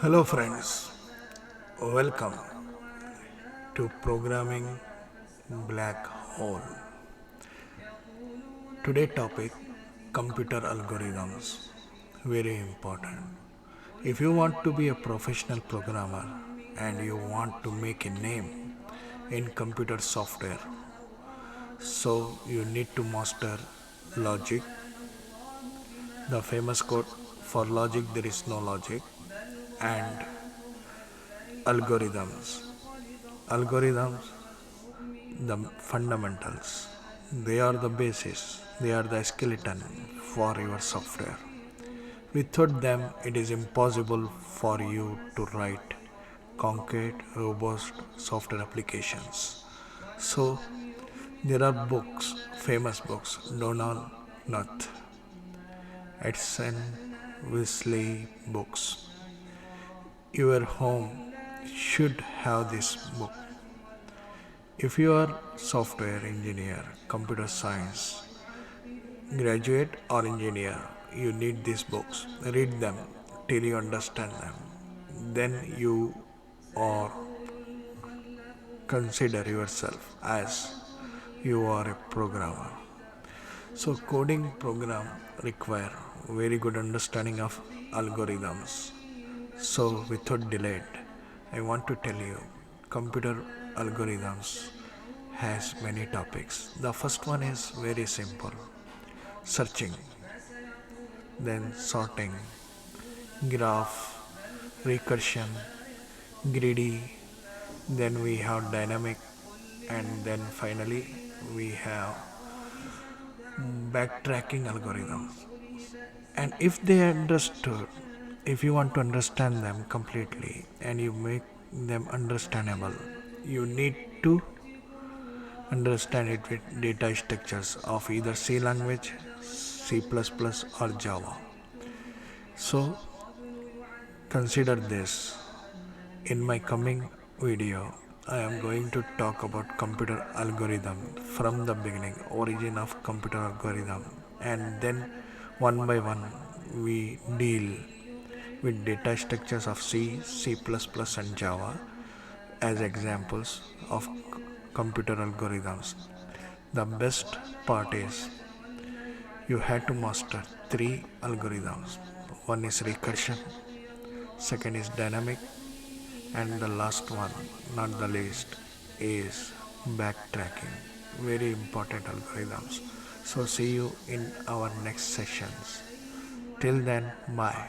Hello friends, welcome to Programming Black Hole. Today topic computer algorithms. Very important. If you want to be a professional programmer and you want to make a name in computer software, so you need to master logic. The famous quote, for logic there is no logic, and algorithms. Algorithms, the fundamentals. They are the basis, they are the skeleton for your software. Without them, it is impossible for you to write concrete, robust software applications. So, there are books, famous books, Donald Knuth, Edson Wesley books. Your home should have this book. If you are software engineer, computer science graduate or engineer, you need these books. Read them till you understand them. Then you or consider yourself as you are a programmer. So coding program require very good understanding of algorithms. So without delay, I want to tell you computer algorithms has many topics. The first one is very simple, searching, then sorting, graph, recursion, greedy, then we have dynamic, and then finally we have backtracking algorithms. And if you want to understand them completely and you make them understandable, you need to understand it with data structures of either C language, C++, or Java. So consider this. In my coming video, I am going to talk about computer algorithm from the beginning, origin of computer algorithm, and then one by one we deal with data structures of C, C++, and Java as examples of computer algorithms. The best part is you have to master three algorithms. One is recursion, second is dynamic, and the last one, not the least, is backtracking. Very important algorithms. So see you in our next sessions. Till then, bye.